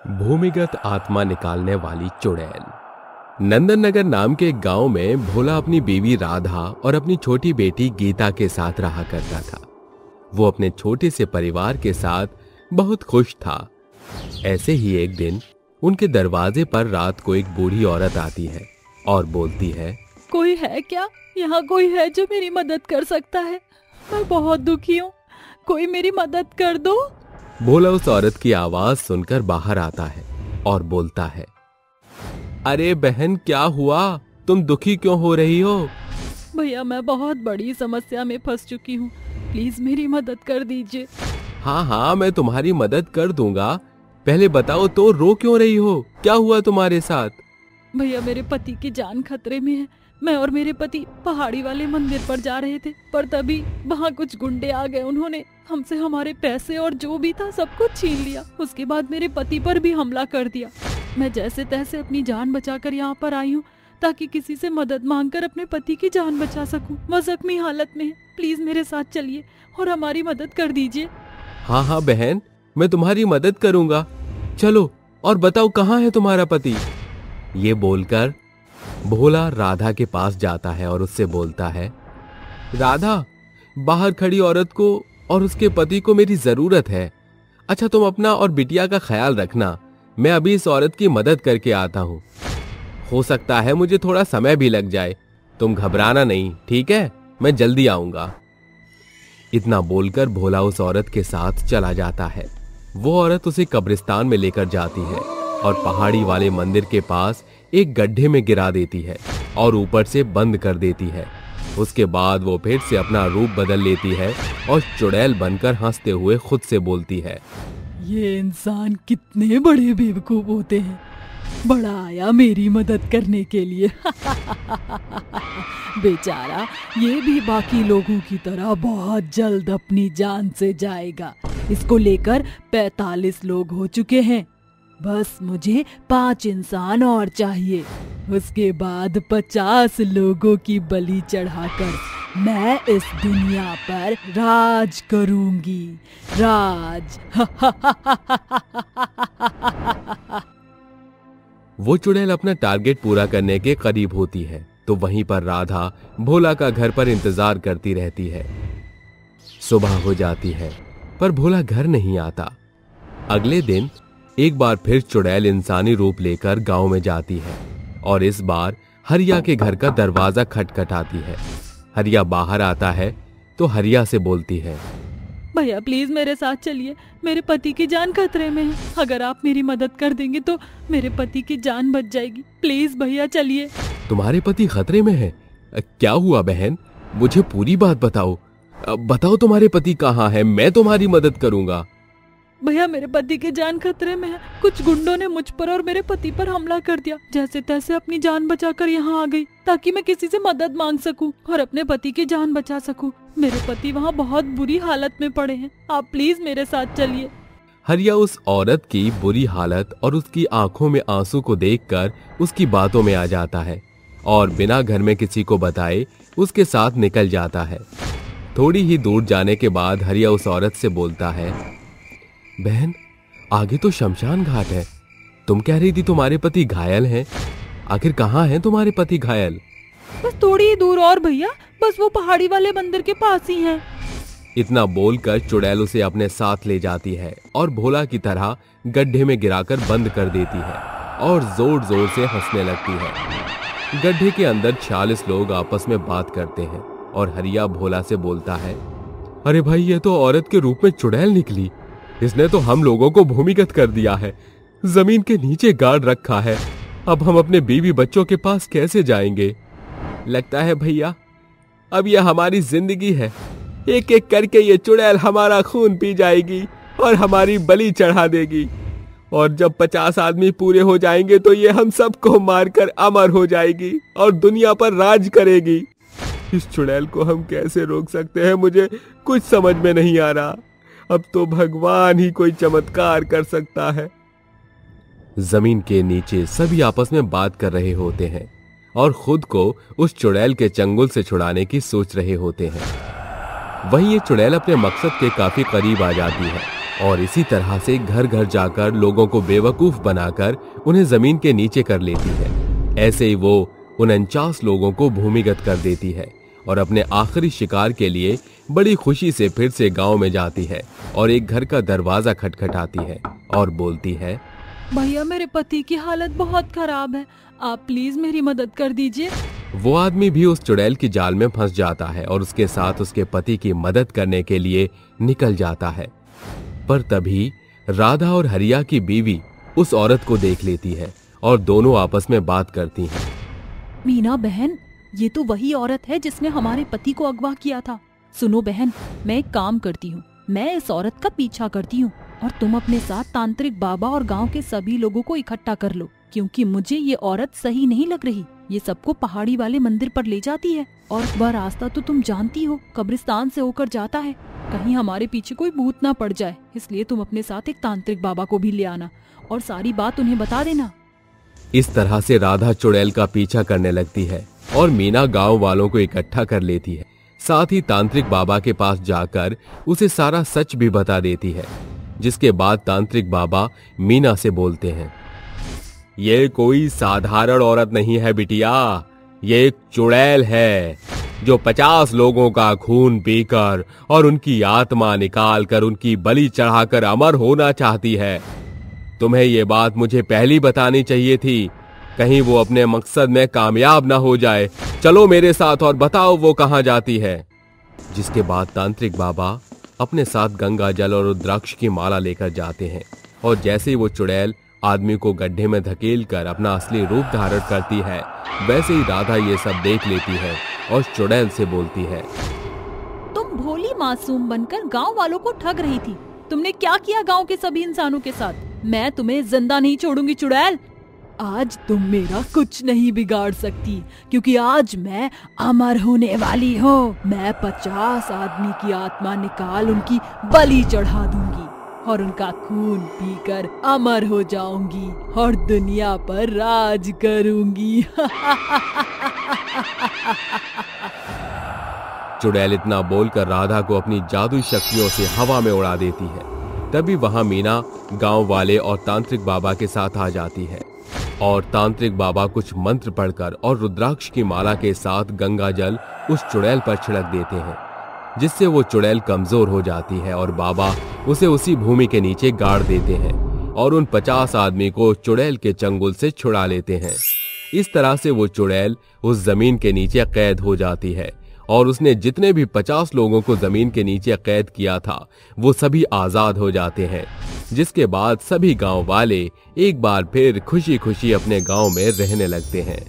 भूमिगत आत्मा निकालने वाली चुड़ैल। नंदन नगर नाम के एक गांव में भोला अपनी बीवी राधा और अपनी छोटी बेटी गीता के साथ रहा करता था। वो अपने छोटे से परिवार के साथ बहुत खुश था। ऐसे ही एक दिन उनके दरवाजे पर रात को एक बूढ़ी औरत आती है और बोलती है, कोई है क्या? यहाँ कोई है जो मेरी मदद कर सकता है? मैं बहुत दुखी हूँ, कोई मेरी मदद कर दो। भोला उस औरत की आवाज सुनकर बाहर आता है और बोलता है, अरे बहन, क्या हुआ? तुम दुखी क्यों हो रही हो? भैया, मैं बहुत बड़ी समस्या में फंस चुकी हूँ, प्लीज मेरी मदद कर दीजिए। हाँ, मैं तुम्हारी मदद कर दूंगा। पहले बताओ तो, रो क्यों रही हो? क्या हुआ तुम्हारे साथ? भैया, मेरे पति की जान खतरे में है। मैं और मेरे पति पहाड़ी वाले मंदिर पर जा रहे थे, पर तभी वहाँ कुछ गुंडे आ गए। उन्होंने हमसे हमारे पैसे और जो भी था सब कुछ छीन लिया। उसके बाद मेरे पति पर भी हमला कर दिया। मैं जैसे तैसे अपनी जान बचाकर यहाँ पर आई हूँ ताकि किसी से मदद मांगकर अपने पति की जान बचा सकूं। वह जख्मी हालत में है, प्लीज मेरे साथ चलिए और हमारी मदद कर दीजिए। हाँ बहन, मैं तुम्हारी मदद करूंगा। चलो और बताओ, कहाँ है तुम्हारा पति? ये बोलकर भोला राधा के पास जाता है और उससे बोलता है, राधा, बाहर खड़ी औरत को और उसके पति को मेरी जरूरत है। अच्छा, तुम अपना और बिटिया का ख्याल रखना। मैं अभी इस औरत की मदद करके आता हूँ। हो सकता है मुझे थोड़ा समय भी लग जाए। तुम घबराना नहीं, ठीक है? मैं जल्दी आऊंगा। इतना बोलकर भोला उस औरत के साथ चला जाता है। वो औरत उसे कब्रिस्तान में लेकर जाती है और पहाड़ी वाले मंदिर के पास एक गड्ढे में गिरा देती है और ऊपर से बंद कर देती है। उसके बाद वो फिर से अपना रूप बदल लेती है और चुड़ैल बनकर हंसते हुए खुद से बोलती है, ये इंसान कितने बड़े बेवकूफ होते हैं, बड़ा आया मेरी मदद करने के लिए। बेचारा ये भी बाकी लोगों की तरह बहुत जल्द अपनी जान से जाएगा। इसको लेकर 45 लोग हो चुके हैं। बस मुझे 5 इंसान और चाहिए। उसके बाद 50 लोगों की बलि चढ़ाकर मैं इस दुनिया पर राज करूंगी। राज। वो चुड़ैल अपना टारगेट पूरा करने के करीब होती है तो वहीं पर राधा भोला का घर पर इंतजार करती रहती है। सुबह हो जाती है पर भोला घर नहीं आता। अगले दिन एक बार फिर चुड़ैल इंसानी रूप लेकर गांव में जाती है और इस बार हरिया के घर का दरवाजा खटखटाती है। हरिया बाहर आता है तो हरिया से बोलती है, भैया प्लीज मेरे साथ चलिए, मेरे पति की जान खतरे में है। अगर आप मेरी मदद कर देंगे तो मेरे पति की जान बच जाएगी। प्लीज भैया चलिए। तुम्हारे पति खतरे में है? क्या हुआ बहन? मुझे पूरी बात बताओ। बताओ तुम्हारे पति कहाँ है, मैं तुम्हारी मदद करूंगा। भैया, मेरे पति की जान खतरे में है। कुछ गुंडों ने मुझ पर और मेरे पति पर हमला कर दिया। जैसे तैसे अपनी जान बचाकर यहाँ आ गई ताकि मैं किसी से मदद मांग सकूं और अपने पति की जान बचा सकूं। मेरे पति वहाँ बहुत बुरी हालत में पड़े हैं, आप प्लीज मेरे साथ चलिए। हरिया उस औरत की बुरी हालत और उसकी आंखों में आंसू को देखकर उसकी बातों में आ जाता है और बिना घर में किसी को बताए उसके साथ निकल जाता है। थोड़ी ही दूर जाने के बाद हरिया उस औरत से बोलता है, बहन, आगे तो शमशान घाट है। तुम कह रही थी तुम्हारे पति घायल हैं। आखिर कहाँ हैं तुम्हारे पति घायल? बस थोड़ी ही दूर और भैया, बस वो पहाड़ी वाले मंदिर के पास ही हैं। इतना बोलकर चुड़ैल उसे अपने साथ ले जाती है और भोला की तरह गड्ढे में गिराकर बंद कर देती है और जोर जोर से हंसने लगती है। गड्ढे के अंदर 46 लोग आपस में बात करते हैं और हरिया भोला से बोलता है, अरे भाई, ये तो औरत के रूप में चुड़ैल निकली। इसने तो हम लोगों को भूमिगत कर दिया है, जमीन के नीचे गाड़ रखा है। अब हम अपने बीवी बच्चों के पास कैसे जाएंगे? लगता है भैया अब यह हमारी जिंदगी है। एक एक करके ये चुड़ैल हमारा खून पी जाएगी और हमारी बलि चढ़ा देगी और जब 50 आदमी पूरे हो जाएंगे तो ये हम सबको मारकर अमर हो जाएगी और दुनिया पर राज करेगी। इस चुड़ैल को हम कैसे रोक सकते हैं, मुझे कुछ समझ में नहीं आ रहा। अब तो भगवान ही कोई चमत्कार कर सकता है। जमीन के नीचे सभी आपस में बात कर रहे होते हैं और खुद को उस चुड़ैल के चंगुल से छुड़ाने की सोच रहे होते हैं। वहीं ये चुड़ैल अपने मकसद के काफी करीब आ जाती है और इसी तरह से घर घर जाकर लोगों को बेवकूफ बनाकर उन्हें जमीन के नीचे कर लेती है। ऐसे ही वो 49 लोगों को भूमिगत कर देती है और अपने आखिरी शिकार के लिए बड़ी खुशी से फिर से गांव में जाती है और एक घर का दरवाजा खटखटाती है और बोलती है, भैया मेरे पति की हालत बहुत खराब है, आप प्लीज मेरी मदद कर दीजिए। वो आदमी भी उस चुड़ैल की जाल में फंस जाता है और उसके साथ उसके पति की मदद करने के लिए निकल जाता है। पर तभी राधा और हरिया की बीवी उस औरत को देख लेती है और दोनों आपस में बात करती हैं। मीना बहन, ये तो वही औरत है जिसने हमारे पति को अगवा किया था। सुनो बहन, मैं एक काम करती हूँ, मैं इस औरत का पीछा करती हूँ और तुम अपने साथ तांत्रिक बाबा और गांव के सभी लोगों को इकट्ठा कर लो, क्योंकि मुझे ये औरत सही नहीं लग रही। ये सबको पहाड़ी वाले मंदिर पर ले जाती है और वह रास्ता तो तुम जानती हो, कब्रिस्तान से होकर जाता है। कहीं हमारे पीछे कोई भूत ना पड़ जाए, इसलिए तुम अपने साथ एक तांत्रिक बाबा को भी ले आना और सारी बात उन्हें बता देना। इस तरह से राधा चुड़ैल का पीछा करने लगती है और मीना गांव वालों को इकट्ठा कर लेती है। साथ ही तांत्रिक बाबा के पास जाकर उसे सारा सच भी बता देती है, जिसके बाद तांत्रिक बाबा मीना से बोलते हैं, ये कोई साधारण औरत नहीं है बिटिया, ये एक चुड़ैल है जो 50 लोगों का खून पीकर और उनकी आत्मा निकालकर उनकी बलि चढ़ाकर अमर होना चाहती है। तुम्हें ये बात मुझे पहले बतानी चाहिए थी, कहीं वो अपने मकसद में कामयाब ना हो जाए। चलो मेरे साथ और बताओ वो कहां जाती है। जिसके बाद तांत्रिक बाबा अपने साथ गंगा जल और रुद्राक्ष की माला लेकर जाते हैं और जैसे ही वो चुड़ैल आदमी को गड्ढे में धकेल कर अपना असली रूप धारण करती है, वैसे ही राधा ये सब देख लेती है और चुड़ैल से बोलती है, तुम भोली मासूम बनकर गांव वालों को ठग रही थी। तुमने क्या किया गांव के सभी इंसानों के साथ? मैं तुम्हें जिंदा नहीं छोड़ूंगी चुड़ैल। आज तुम मेरा कुछ नहीं बिगाड़ सकती, क्योंकि आज मैं अमर होने वाली हूँ। मैं 50 आदमी की आत्मा निकाल उनकी बलि चढ़ा दूंगी और उनका खून पीकर अमर हो जाऊंगी और दुनिया पर राज करूंगी। चुड़ैल इतना बोलकर राधा को अपनी जादुई शक्तियों से हवा में उड़ा देती है। तभी वहां मीना गांव वाले और तांत्रिक बाबा के साथ आ जाती है और तांत्रिक बाबा कुछ मंत्र पढ़कर और रुद्राक्ष की माला के साथ गंगा जल उस चुड़ैल पर छिड़क देते हैं, जिससे वो चुड़ैल कमजोर हो जाती है और बाबा उसे उसी भूमि के नीचे गाड़ देते हैं और उन 50 आदमी को चुड़ैल के चंगुल से छुड़ा लेते हैं। इस तरह से वो चुड़ैल उस जमीन के नीचे कैद हो जाती है और उसने जितने भी 50 लोगों को जमीन के नीचे कैद किया था वो सभी आजाद हो जाते हैं। जिसके बाद सभी गांव वाले एक बार फिर खुशी खुशी अपने गांव में रहने लगते हैं।